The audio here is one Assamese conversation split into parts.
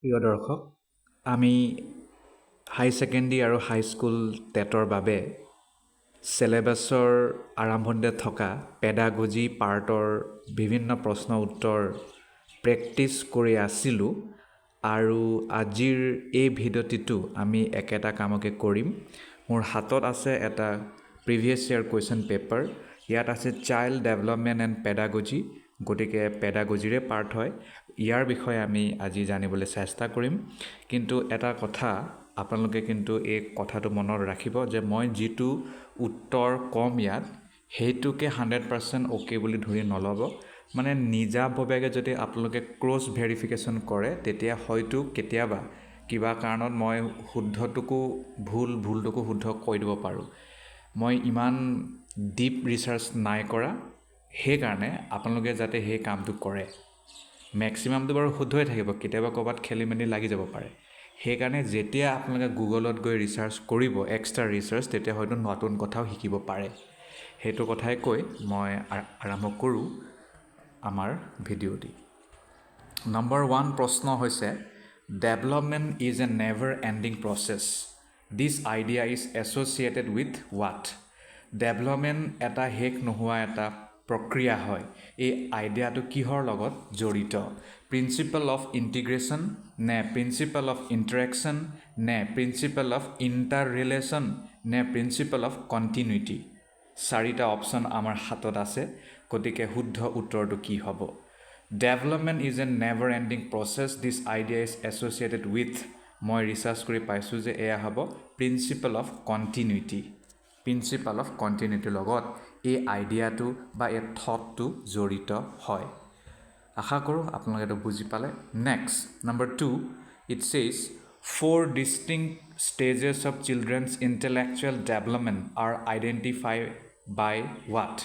প্ৰিয় দৰ্শক, আমি হাই ছেকেণ্ডেৰী আৰু হাই স্কুল টেটৰ বাবে চিলেবাছৰ আৰম্ভণিতে থকা পেডাগজি পাৰ্টৰ বিভিন্ন প্ৰশ্ন উত্তৰ প্ৰেক্টিছ কৰি আছিলোঁ আৰু আজিৰ এই ভিডিঅ'টিতো আমি একেটা কামকে কৰিম। মোৰ হাতত আছে এটা প্ৰিভিয়াছ ইয়াৰ কুৱেশ্যন পেপাৰ। ইয়াত আছে চাইল্ড ডেভেলপমেণ্ট এণ্ড পেডাগজি, গতিকে পেডাগজিৰে পাৰ্ট হয়। ইয়াৰ বিষয়ে আমি আজি জানিবলৈ চেষ্টা কৰিম। কিন্তু এটা কথা আপোনালোকে কিন্তু এই কথাটো মনত ৰাখিব যে মই যিটো উত্তৰ কম ইয়াত সেইটোকে 100% অ'কে বুলি ধৰি নল'ব। মানে নিজাববীয়াকৈ যদি আপোনালোকে ক্ৰছ ভেৰিফিকেশ্যন কৰে তেতিয়া হয়তো কেতিয়াবা কিবা কাৰণত মই শুদ্ধটোকো ভুলটোকো শুদ্ধ কৈ দিব পাৰোঁ। মই ইমান ডিপ ৰিচাৰ্চ নাই কৰা, সেইকাৰণে আপোনালোকে যাতে সেই কামটো কৰে। মেক্সিমামটো বাৰু শুদ্ধই থাকিব, কেতিয়াবা ক'ৰবাত খেলি মেলি লাগি যাব পাৰে। সেইকাৰণে যেতিয়া আপোনালোকে গুগলত গৈ ৰিচাৰ্চ কৰিব, এক্সট্ৰা ৰিচাৰ্চ, তেতিয়া হয়তো নতুন কথাও শিকিব পাৰে। সেইটো কথাই কৈ মই আৰম্ভ কৰোঁ আমাৰ ভিডিঅ'টি। নম্বৰ 1 প্ৰশ্ন হৈছে, development is a never ending process. This idea is associated with what? Development এটা শেষ নোহোৱা এটা প্ৰক্ৰিয়া হয়। এই আইডিয়াটো কিহৰ লগত জড়িত? প্ৰিন্সিপল অফ ইণ্টিগ্ৰেশ্যন নে প্ৰিন্সিপল অফ ইণ্টাৰেকশ্যন নে প্ৰিন্সিপল অফ ইণ্টাৰ ৰিলেশ্যন নে প্ৰিন্সিপল অফ কণ্টিনিউটি? 4টা অপশ্যন আমাৰ হাতত আছে, গতিকে শুদ্ধ উত্তৰটো কি হ'ব? Development is a never ending process, this idea is associated with, মই ৰিচাৰ্চ কৰি পাইছোঁ যে এয়া হ'ব principle of continuity. Principle of কণ্টিনিউটিৰ লগত এই আইডিয়াটো বা এই থটটো জড়িত হয়। আশা কৰোঁ আপোনালোকে এইটো বুজি পালে। Next, number 2, it says 4 distinct stages of children's intellectual development are identified by what?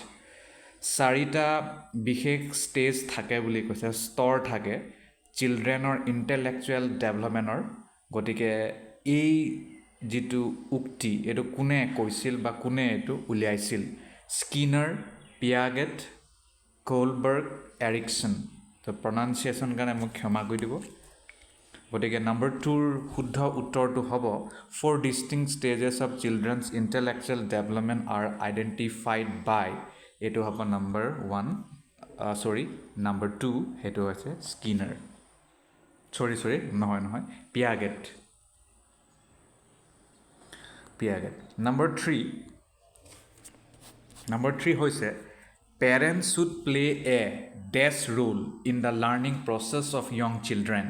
4টা বিশেষ ষ্টেজ থাকে বুলি কৈছে, স্তৰ থাকে চিলড্ৰেনৰ ইণ্টেলেকচুৱেল ডেভেলপমেণ্টৰ। গতিকে এই যিটো উক্তি, এইটো কোনে কৈছিল বা কোনে এইটো উলিয়াইছিল? Skinner, Piaget, Kohlberg, Erikson. তো প্ৰনাউন্সিয়েশ্যন কাৰণে মোক ক্ষমা কৰি দিব। গতিকে নম্বৰ 2ৰ শুদ্ধ উত্তৰটো হ'ব 4 distinct stages of children's intellectual development are identified by, এইটো হ'ব নম্বৰ 1, নম্বৰ 2, সেইটো হৈছে স্কিনাৰ। নহয়, পিয়াগেট। নম্বৰ 3 হৈছে, parents should play a dash role in the learning process of young children.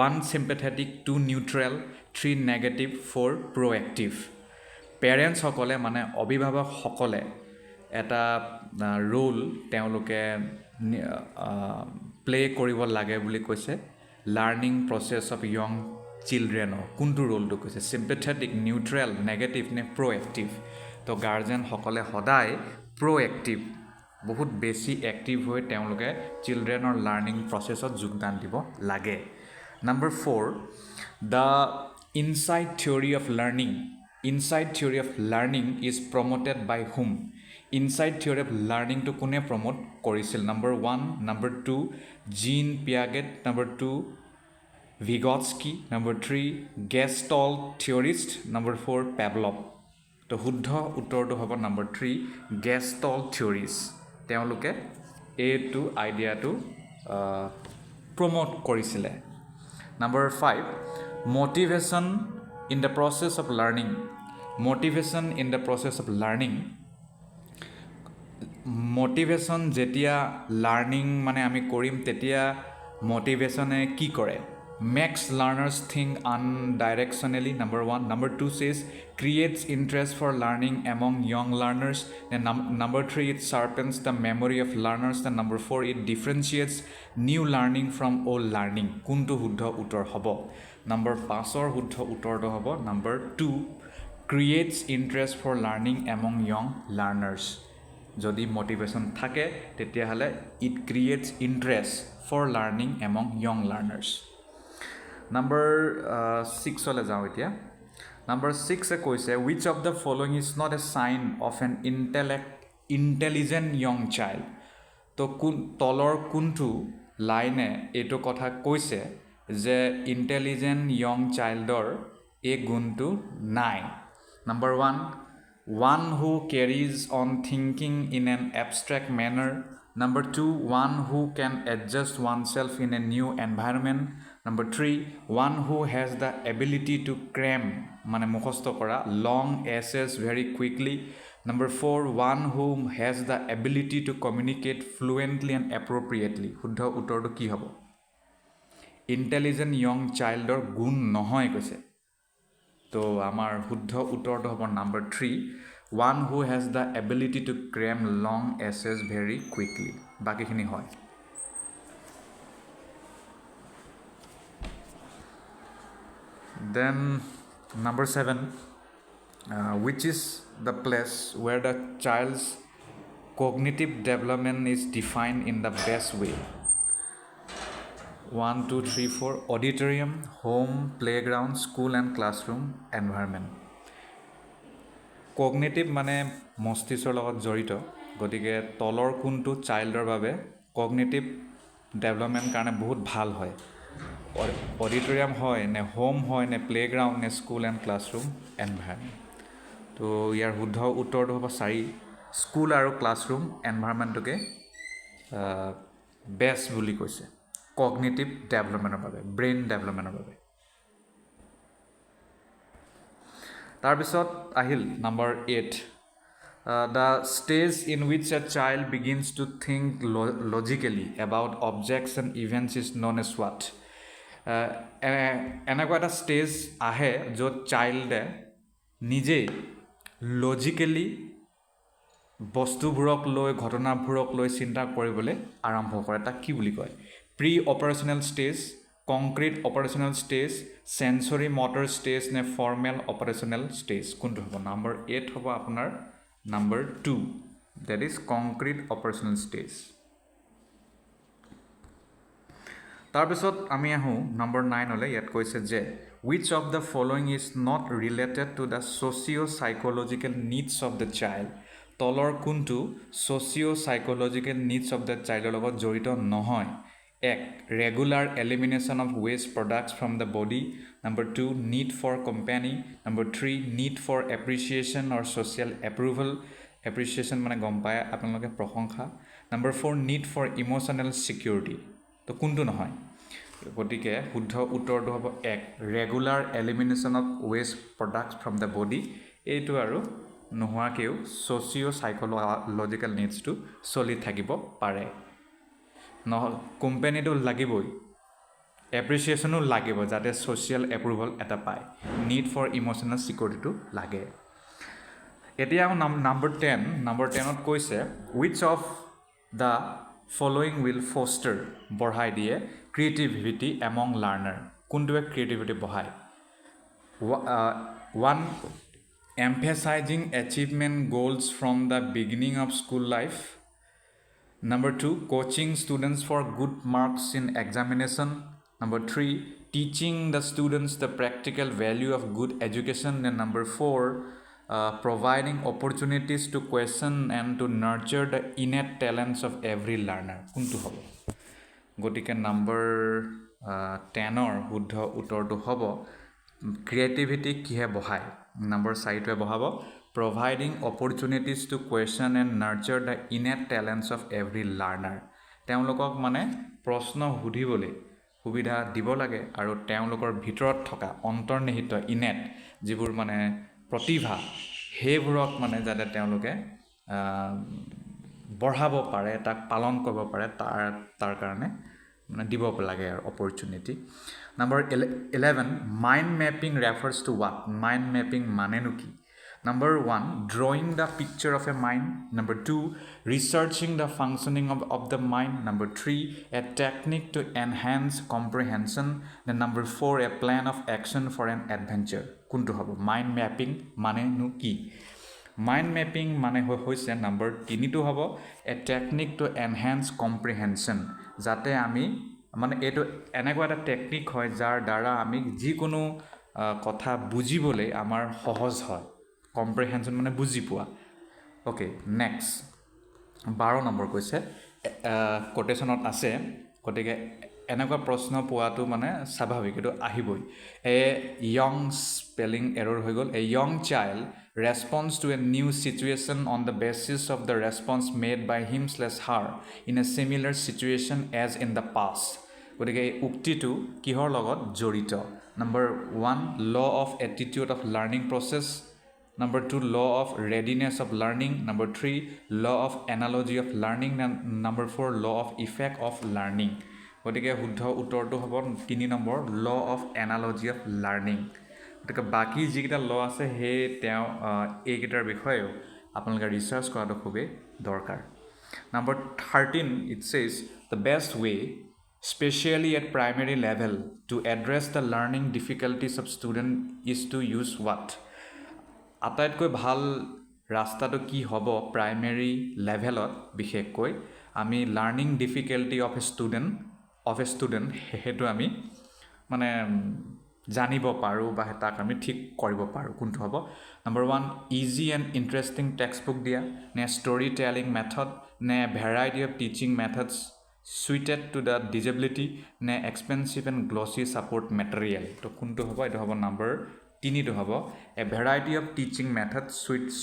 1 sympathetic, 2 neutral, 3 negative, 4 proactive। পেৰেণ্টছসকলে মানে অভিভাৱকসকলে এটা ৰোল তেওঁলোকে প্লে কৰিব লাগে বুলি কৈছে লাৰ্ণিং প্ৰচেছ অফ ইয়ং চিলড্ৰেনৰ। কোনটো ৰোলটো কৈছে? চিম্পেথেটিক, নিউট্ৰেল, নেগেটিভ নে প্ৰ'এক্টিভ? তো গাৰ্জেনসকলে সদায় প্ৰ'এক্টিভ, বহুত বেছি এক্টিভ হৈ তেওঁলোকে চিলড্ৰেনৰ লাৰ্ণিং প্ৰচেছত যোগদান দিব লাগে। Number 4, the insight theory of learning. Insight theory of learning is promoted by whom? Insight theory of লাৰ্ণিংটো কোনে প্ৰমোট কৰিছিল? Number 1, number 2, Jean Piaget, number 2, Vygotsky, number 3, Gestalt theorist, number 4, Pavlov. তো শুদ্ধ উত্তৰটো হ'ব নম্বৰ 3, গেষ্টল্ট থিয়ৰিষ্ট। তেওঁলোকে এইটো আইডিয়াটো প্ৰমোট কৰিছিলে। Number 5, motivation in the process of learning. Motivation in the process of learning, motivation যেতিয়া লাৰ্ণিং মানে আমি কৰিম তেতিয়া মটিভেশ্যনে কি কৰে? Makes learners think unidirectionally, number 1। Number 2 says creates interest for learning among young learners. Number 3, it sharpens the memory of learners. Number 4, it differentiates new learning from old learning. কোনটো শুদ্ধ উত্তৰ হ'ব? নম্বৰ 5ৰ শুদ্ধ উত্তৰটো হ'ব number 2, creates interest for learning among young learners. যদি মটিভেশ্যন থাকে তেতিয়াহ'লে it creates interest for learning among young learners. Number 6লৈ যাওঁ এতিয়া। নম্বৰ 6এ কৈছে, which of the following is not a sign of an intelligent young child. তো তলৰ কোনটো লাইনে এইটো কথা কৈছে যে ইণ্টেলিজেণ্ট য়ং চাইল্ডৰ এই গুণটো নাই number 1 who carries on thinking in an abstract manner number 2 one who can adjust oneself in a new environment number 3 one who has the ability to cram মানে মুখস্থ কৰা long essays very quickly number 4 one who has the ability to communicate fluently and appropriately শুদ্ধ উত্তৰটো কি হ'ব ইণ্টেলিজেণ্ট য়ং চাইল্ডৰ গুণ নহয় কৈছে তো আমাৰ শুদ্ধ উত্তৰটো হ'ব number 3 one who has the ability to cram long essays very quickly বাকিখিনি হয় then number 7 which is the place where the child's cognitive development is defined in the best way 1 2 3 4 auditorium home playground school and classroom environment cognitive মানে মস্তিষ্কৰ লগত জড়িত গতিকে তলৰ কোনটো চাইল্ডৰ বাবে cognitive development কাৰণে বহুত ভাল হয় অডিটৰিয়াম হয় নে হোম হয় নে প্লেগ্ৰাউণ্ড নে স্কুল এণ্ড ক্লাছৰুম এনভাইৰনমেণ্ট তো ইয়াৰ শুদ্ধ উত্তৰটো হ'ব 4 স্কুল আৰু ক্লাছৰুম এনভাইৰনমেণ্টটোকে বেষ্ট বুলি কৈছে কগনিটিভ ডেভেলপমেণ্টৰ বাবে ব্ৰেইন ডেভেলপমেণ্টৰ বাবে তাৰপিছত আহিল number 8 the stage in which a child begins to think logically about objects and events is known as what এনেকুৱা এটা ষ্টেজ আহে য'ত চাইল্ডে নিজেই লজিকেলি বস্তুবোৰক লৈ ঘটনাবোৰক লৈ চিন্তা কৰিবলৈ আৰম্ভ কৰে তাক কি বুলি কয় pre operational stage concrete operational stage sensory motor stage নে ফৰ্মেল অপাৰেশ্যনেল ষ্টেজ কোনটো হ'ব নম্বৰ 8 হ'ব আপোনাৰ number 2 that is concrete operational stage তাৰপিছত আমি আহোঁ নম্বৰ 9 হলে ইয়াত কৈছে যে which of the following is not related to the socio-psychological needs of the child তলৰ কোনটো socio-psychological needs of the child লগত জড়িত নহয় এক regular elimination of waste products from the body number 2 need for company number 3 need for appreciation or social approval appreciation মানে গম পায় আপোনালোকে প্ৰশংসা number 4 need for emotional security তো কোনটো নহয় গতিকে শুদ্ধ উত্তৰটো হ'ব এক regular elimination of waste products from the body এইটো আৰু নোহোৱাকৈও ছ'চিঅ' নিডছটো চলি থাকিব পাৰে কোম্পানীটো লাগিবই এপ্ৰিচিয়েশ্যনো লাগিব যাতে ছ'চিয়েল এপ্ৰুভেল এটা পায় নিড ফৰ ইম'চনেল ছিকিউৰিটিটো লাগে এতিয়া নম্বৰ 10ত কৈছে which of the following will foster বঢ়াই দিয়ে creativity among learner কোনটোৱে creativity বঢ়ায় 1 emphasizing achievement goals from the beginning of school life number 2 coaching students for good marks in examination number 3 teaching the students the practical value of good education and number 4 providing opportunities to question and to nurture the innate talents of every learner কোনটো হ'ব গতিকে নম্বৰ 10ৰ শুদ্ধ উত্তৰটো হ'ব ক্ৰিয়েটিভিটি কিহে বঢ়ায় নম্বৰ 4টোৱে বঢ়াব providing opportunities to question and nurture the innate talents of every learner তেওঁলোকক মানে প্ৰশ্ন সুধিবলৈ সুবিধা দিব লাগে আৰু তেওঁলোকৰ ভিতৰত থকা অন্তৰ্নিহিত ইনেট যিবোৰ মানে প্ৰতিভা সেইবোৰক মানে যাতে তেওঁলোকে বঢ়াব পাৰে তাক পালন কৰিব পাৰে তাৰ কাৰণে মানে দিব লাগে আৰু opportunity number 11 mind mapping refers to what mind mapping মানেনো কি number 1 drawing the picture of a mind number 2 researching the functioning of the mind number 3 a technique to enhance comprehension then number 4 a plan of action for an adventure কোনটো হ'ব মাইণ্ড মেপিং মানেনো কি মাইণ্ড মেপিং মানে হৈছে নম্বৰ 3টো হ'ব a technique to enhance comprehension যাতে আমি মানে এইটো এনেকুৱা এটা টেকনিক হয় যাৰ দ্বাৰা আমি যিকোনো কথা বুজিবলৈ আমাৰ সহজ হয় কম্প্ৰিহেনশ্যন মানে বুজি পোৱা ওকে নেক্সট 12 নম্বৰ কৈছে কোটেশ্যনত আছে গতিকে এনেকুৱা প্ৰশ্ন পোৱাটো মানে স্বাভাৱিক, এইটো আহিবই। এ য়ং স্পেলিং এৰৰ হৈ গ'ল। A young child responds to a new situation on the basis of the response made by him her in a similar situation as in the past. গতিকে এই উক্তিটো কিহৰ লগত জড়িত? Number 1 law of attitude of learning process, Number 2 law of readiness of learning, Number 3 law of analogy of learning, and Number 4 law of effect of learning. গতিকে শুদ্ধ উত্তৰটো হ'ব 3 number law of analogy of learning. গতিকে বাকী যিকেইটা ল আছে সেই তেওঁ এইকেইটাৰ বিষয়েও আপোনালোকে ৰিচাৰ্চ কৰাটো খুবেই দৰকাৰ। Number 13 it says the best way especially at primary level to address the learning difficulties of student is to use what? আটাইতকৈ ভাল ৰাস্তাটো কি হ'ব প্ৰাইমেৰী লেভেলত? বিশেষকৈ আমি learning difficulty of a student সেইটো আমি মানে জানিব পাৰোঁ বা তাক আমি ঠিক কৰিব পাৰোঁ। কোনটো হ'ব? Number 1 easy and interesting textbook দিয়া, নে ষ্টৰি টেলিং মেথড, নে variety of teaching methods suited to the disability, নে expensive and glossy support material. তো কোনটো হ'ব? এইটো হ'ব নম্বৰ 3টো হ'ব a variety of teaching method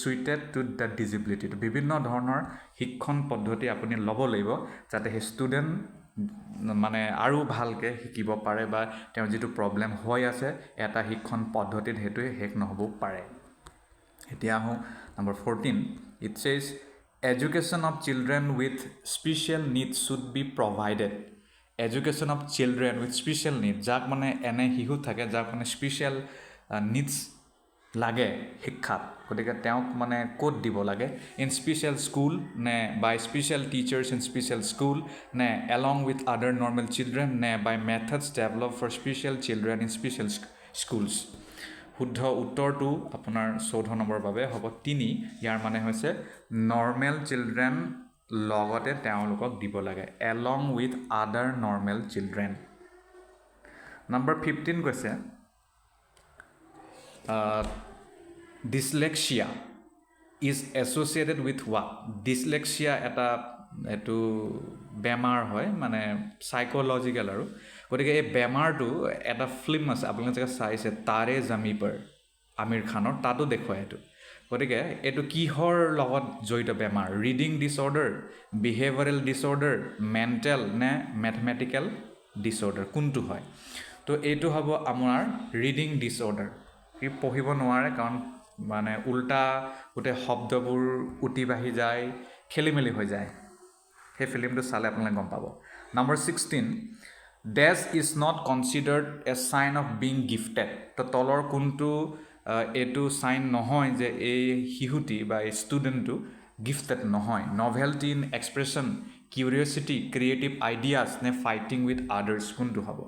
suited to the disability. বিভিন্ন ধৰণৰ শিক্ষণ পদ্ধতি আপুনি ল'ব লাগিব যাতে সেই ষ্টুডেণ্ট মানে আৰু ভালকৈ শিকিব পাৰে বা তেওঁৰ যিটো প্ৰব্লেম হৈ আছে এটা শিক্ষণ পদ্ধতিত সেইটোৱে শেষ নহ'বও পাৰে। এতিয়া আহোঁ নম্বৰ 14 ইট চেজ education of children with special needs should be provided. Education of children with special need, যাক মানে এনে শিশু থাকে যাক মানে স্পেচিয়েল নিডছ লাগে শিক্ষাত, গতিকে তেওঁক মানে ক'ত দিব লাগে? ইন স্পেচিয়েল স্কুল, নে by special teachers in special school, নে along with other normal children, নে by methods develop for special children in special schools. শুদ্ধ উত্তৰটো আপোনাৰ 14 নম্বৰৰ বাবে হ'ব 3। ইয়াৰ মানে হৈছে নৰ্মেল চিলড্ৰেন লগতে তেওঁলোকক দিব লাগে, along with other normal children. Number 15 কৈছে Dyslexia is associated with what? Dyslexia এটা এইটো বেমাৰ হয় মানে চাইক'লজিকেল আৰু। গতিকে এই বেমাৰটো এটা ফিল্ম আছে আপোনালোকে চাগে চাইছে তাৰে জামি পৰ, আমিৰ খানৰ, তাতো দেখুৱাই এইটো। গতিকে এইটো কিহৰ লগত জড়িত বেমাৰ? ৰিডিং ডিছঅৰ্ডাৰ, বিহেভিয়ৰেল ডিছঅৰ্ডাৰ, মেণ্টেল নে মেথমেটিকেল ডিছঅৰ্ডাৰ? কোনটো হয়? তো এইটো হ'ব আপোনাৰ ৰিডিং ডিছঅৰ্ডাৰ। সি পঢ়িব নোৱাৰে কাৰণ মানে উল্টা গোটেই শব্দবোৰ উটি বাঢ়ি যায়, খেলি মেলি হৈ যায়। সেই ফিল্মটো চালে আপোনালোকে গম পাব। Number 16 dash is not considered a sign of being gifted. তো তলৰ কোনটো এইটো চাইন নহয় যে এই শিশুটি বা এই ষ্টুডেণ্টটো গিফটেড নহয়? Novelty in expression, curiosity, creative ideas নে ফাইটিং উইথ আদাৰ্ছ? কোনটো হ'ব?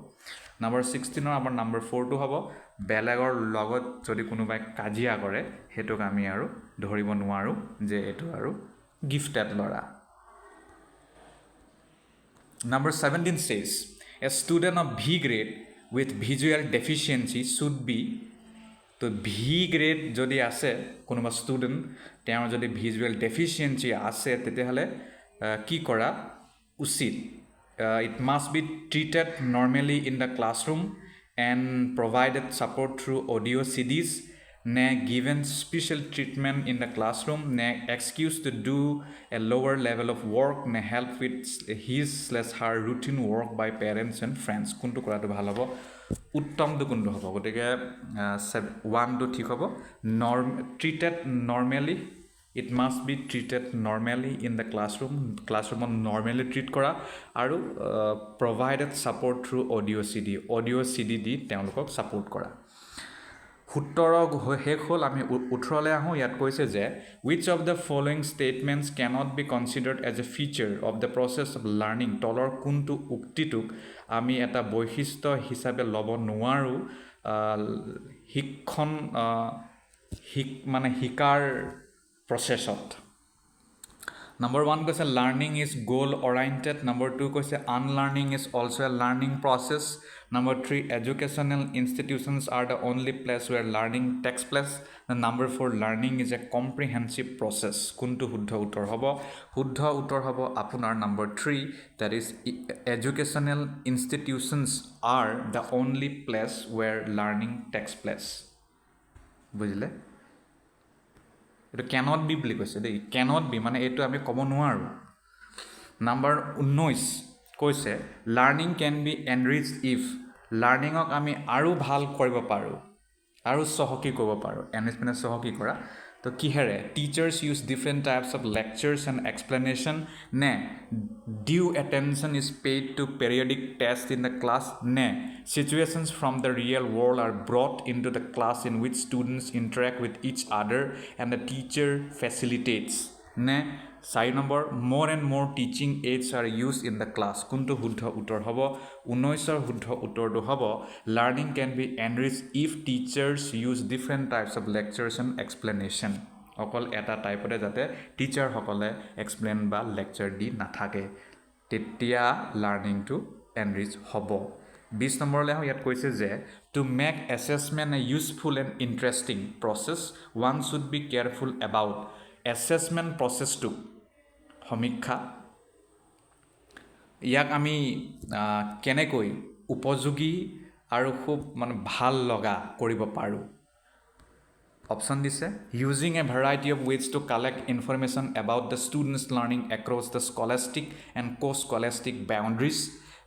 নম্বৰ 16ৰ আমাৰ নম্বৰ 4টো হ'ব বেলেগৰ লগত যদি কোনোবাই কাজিয়া কৰে সেইটোক আমি আৰু ধৰিব নোৱাৰোঁ যে এইটো আৰু গিফটেড ল'ৰা। Number 17 says a student of V grade with visual deficiency should be, তো ভি গ্ৰেড যদি আছে কোনোবা ষ্টুডেণ্ট তেওঁৰ যদি ভিজুৱেল ডেফিচিয়েঞ্চি আছে তেতিয়াহ'লে কি কৰা উচিত? It must be treated normally in the classroom and provided support through audio' CDs, নে given special treatment in the classroom, নে excuse to do a lower level of work, নে help with his her routine work by parents and friends? কোনটো কৰাটো ভাল হ'ব? উত্তমটো কোনটো হ'ব? গতিকে 1টো ঠিক হ'ব। Treated normally, it must be treated normally in the ক্লাছৰুমত নৰ্মেলি ট্ৰিট কৰা, আৰু provided support through audio' CD দি তেওঁলোকক ছাপৰ্ট কৰা। 17 শেষ হ'ল। আমি 18লৈ আহোঁ। ইয়াত কৈছে যে which of the following statements cannot be considered as a feature of the process of learning. তলৰ কোনটো উক্তিটোক আমি এটা বৈশিষ্ট্য হিচাপে ল'ব নোৱাৰোঁ শিক্ষণ মানে শিকাৰ প্ৰচেছত? Number 1 কৈছে learning is goal oriented. Number 2 কৈছে unlearning is also a learning process. Number 3 educational institutions are the only place where learning takes place. And number 4 learning is a comprehensive process. কোনটো শুদ্ধ উত্তৰ হ'ব? শুদ্ধ উত্তৰ হ'ব আপোনাৰ number 3, that is educational institutions are the only place where learning takes place. বুজিলে? এইটো cannot be বুলি কৈছে দেই, cannot be মানে এইটো আমি ক'ব নোৱাৰোঁ. নাম্বাৰ 19 কৈছে লাৰ্ণিং কেন বি এনৰিচড ইফ, লাৰ্ণিঙক আমি আৰু ভাল কৰিব পাৰোঁ, আৰু চহকী কৰিব পাৰোঁ. এনৰিচ মানে চহকী কৰা. তো কিহেৰে? Teachers use different types of lectures and explanation, নে due attention is paid to periodic test in the class, নে situations from the real world are brought into the class in which students interact with each other and the teacher facilitates, নে 4 number more and more teaching aids are used in the class. কোনটো শুদ্ধ উত্তৰ হ'ব? 19ৰ শুদ্ধ উত্তৰটো হ'ব learning can be enriched if teachers use different types of lectures and explanation. অকল এটা টাইপতে যাতে টিচাৰসকলে এক্সপ্লেইন বা লেকচাৰ দি নাথাকে, তেতিয়া লাৰ্ণিংটো এনৰিচ হ'ব. 20 নম্বৰলৈ আহোঁ. ইয়াত কৈছে যে two make assessment a useful and interesting process one should be careful about. Assessment প্ৰচেছটো সমীক্ষা, ইয়াক আমি কেনেকৈ উপযোগী আৰু খুব মানে ভাল লগা কৰিব পাৰোঁ? অপশ্যন দিছে using a variety of ways to collect information about the students learning across the scholastic and co scholastic boundaries,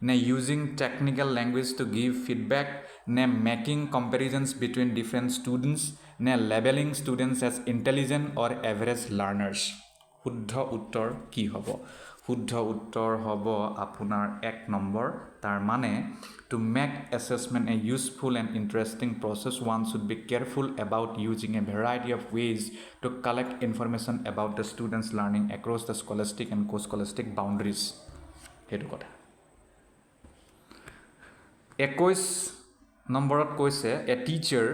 নে using technical language to give feedback, নে making comparisons between different students, নে labelling students as intelligent or average learners. শুদ্ধ উত্তৰ কি হ'ব? শুদ্ধ উত্তৰ হ'ব আপোনাৰ 1 নম্বৰ. তাৰ মানে to make assessment a useful and interesting process one should be careful about using a variety of ways to collect information about the students learning across the scholastic and co scholastic boundaries. সেইটো কথা. 21 নম্বৰত কৈছে a teacher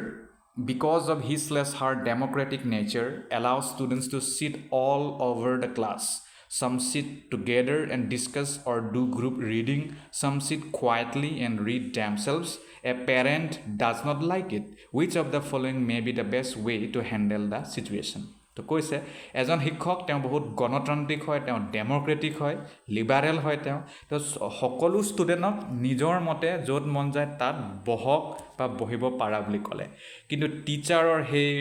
because of his/her democratic nature allows students to sit all over the class. Some sit together and discuss or do group reading. Some sit quietly and read themselves. A parent does not like it. Which of the following may be the best way to handle the situation? তো কৈছে এজন শিক্ষক তেওঁ বহুত গণতান্ত্ৰিক হয়, তেওঁ ডেমক্ৰেটিক হয়, লিবাৰেল হয়. তেওঁ তো সকলো ষ্টুডেণ্টক নিজৰ মতে য'ত মন যায় তাত বহক বা বহিব পাৰা বুলি ক'লে. কিন্তু টিচাৰৰ সেই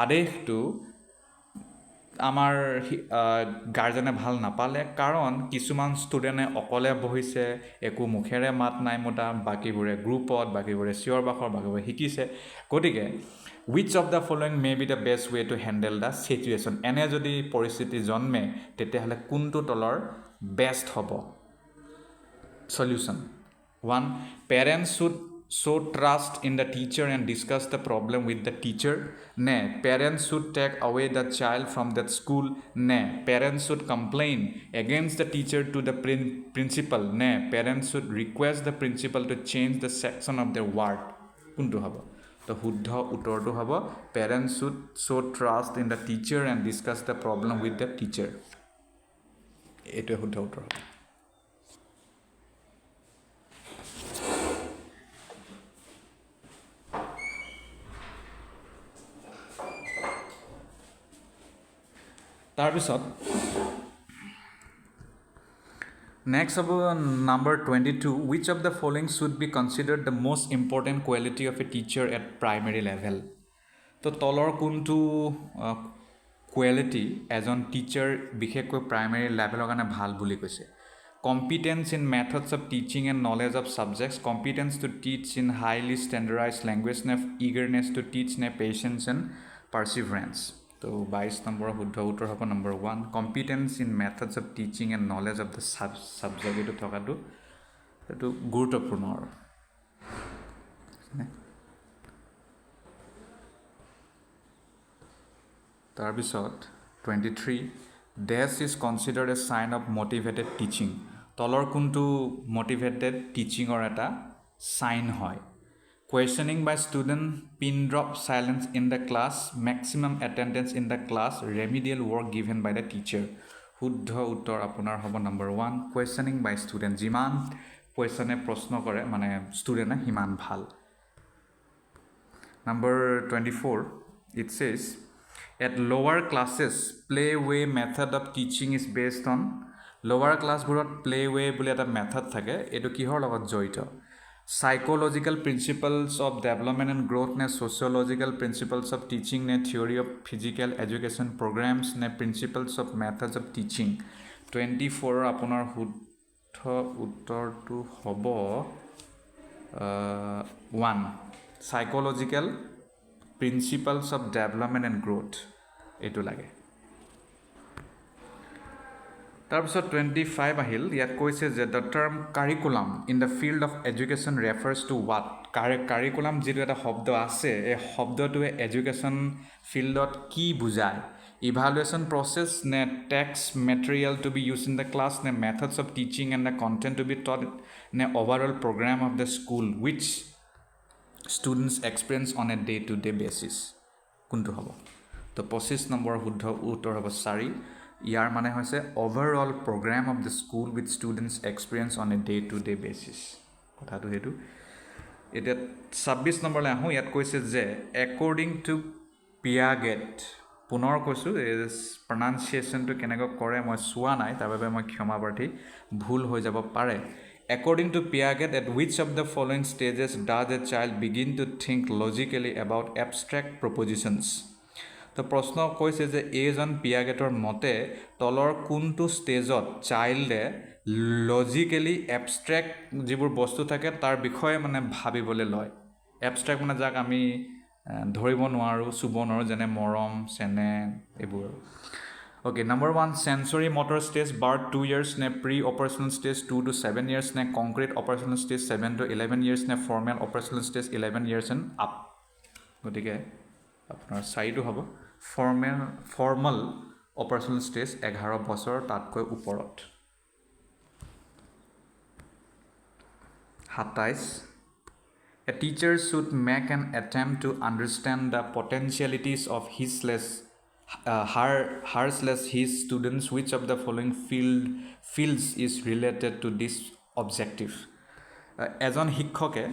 আদেশটো আমাৰ গাৰ্জেনে ভাল নাপালে, কাৰণ কিছুমান ষ্টুডেণ্টে অকলে বহিছে, একো মুখেৰে মাত নাই মতা, বাকীবোৰে গ্ৰুপত, বাকীবোৰে চিঞৰ বাখৰ, বাকীবোৰে শিকিছে. গতিকে which of the following may be the best way to handle the situation? এনে যদি পৰিস্থিতি জন্মে তেতিয়াহ'লে কোনটো তলৰ বেষ্ট হ'ব? Solution 1. Parents should show trust in the teacher and discuss the problem with the teacher. Ne, parents should take away the child from that school. Ne, parents should complain against the teacher to the principal. Ne, parents should request the principal to change the section of their ward. কোনটো হ'ব? তো শুদ্ধ উত্তৰটো হ'ব parents should show trust in the teacher and discuss the problem with the teacher. এইটোৱে শুদ্ধ উত্তৰ হ'ব. তাৰপিছত নেক্সট হ'ব number 22. Wish of the following should be considered the most important quality of a teacher at primary level? তো তলৰ কোনটো কোৱালিটি এজন টিচাৰ বিশেষকৈ প্ৰাইমেৰী লেভেলৰ কাৰণে ভাল বুলি কৈছে? Competence in methods of teaching and knowledge of subjects, competence to teach in highly standardised language, নে ইগাৰনেছ টু টিচ, নে পেচেঞ্চ এণ্ড পাৰ্চিভাৰেঞ্চ? তো 22 নম্বৰৰ শুদ্ধ উত্তৰ হ'ব number 1, competence in methods of teaching and knowledge of the subject. এইটো থকাটো এইটো গুৰুত্বপূৰ্ণ আৰু. তাৰপিছত 23. This is considered a sign of motivated teaching? তলৰ কোনটো মটিভেটেড টিচিঙৰ এটা চাইন হয়? Questioning by student, pin drop silence in the class, maximum attendance in the class, remedial work given by the teacher. শুদ্ধ উত্তৰ আপোনাৰ হ'ব নম্বৰ 1 কুৱেশ্যনিং বাই ষ্টুডেণ্ট যিমান কুৱেশ্যনে প্ৰশ্ন কৰে মানে ষ্টুডেণ্টে সিমান ভাল Number 24 it says at lower classes play way method of teaching is based on lower class বোৰত play way বুলি এটা মেথড থাকে এটো কিহৰ লগত জড়িত psychological principles of development and growth ne sociological principles of teaching ne theory of physical education programs ne principles of methods of teaching 24 আপোনাৰ শুদ্ধ উত্তৰটো হ'ব 1 psychological principles of development and growth এটো লাগে তাৰপিছত 25 আহিল ইয়াত কৈছে যে the term curriculum in the field of education refers to what curriculum যেটো এটা শব্দ আছে এই শব্দটোৱে এডুকেশ্যন ফিল্ডত কি বুজায় evaluation process ne text material to be used in the class ne methods of teaching and the content to be taught ne overall program of the school which students experience on a day to day basis কোনটো হ'ব তো 25 নম্বৰ শুদ্ধ উত্তৰ হ'ব 4 ইয়াৰ মানে হৈছে overall program of the school with students experience on a day to day basis কথাটো হেতু এটা 26 নম্বৰলৈ আহো ইয়াত কৈছে যে according to Piaget পুনৰ কৈছো ইজ প্ৰনাউন্সিয়েচনটো কেনেকৈ কৰে মই চোৱা নাই তাৰ বাবে মই ক্ষমাপ্ৰাৰ্থী ভুল হৈ যাব পাৰে According to Piaget, at which of the following stages does a child begin to think logically about abstract propositions? তো প্ৰশ্ন কৈছে যে এজন পিয়াগেটৰ মতে তলৰ কোনটো ষ্টেজত চাইল্ডে লজিক্যালি এবষ্ট্ৰেক্ট যিবোৰ বস্তু থাকে তাৰ বিষয়ে মানে ভাবিবলৈ লয় এবষ্ট্ৰেক্ট মানে যাক আমি ধৰিব নোৱাৰো চুব নোৱাৰো যেনে মৰম চেনে এইবোৰ Okay, number 1, sensory motor stage, birth 2 years, ne pre-operational stage 2 to 7 years, ne concrete operational stage 7 to 11 years, ne formal operational stage 11 years and up. গতিকে আপোনাৰ চাইটো হ'ব formal operational stage 11 বছৰ তাতকৈ ওপৰত 27 A teacher should make an attempt to understand the potentialities of his students which of the following fields is related to this objective এজন শিক্ষকে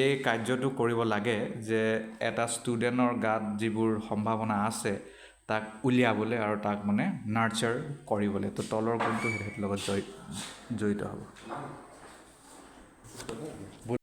এই কাৰ্যটো কৰিব লাগে যে এটা ষ্টুডেন্টৰ গাত যিবোৰ সম্ভাৱনা আছে তাক উলিয়াবলৈ আৰু তাক মানে নাৰ্চাৰ কৰিবলৈ তো তলৰ কোনটো হেতৰ লগত জড়িত হ'ব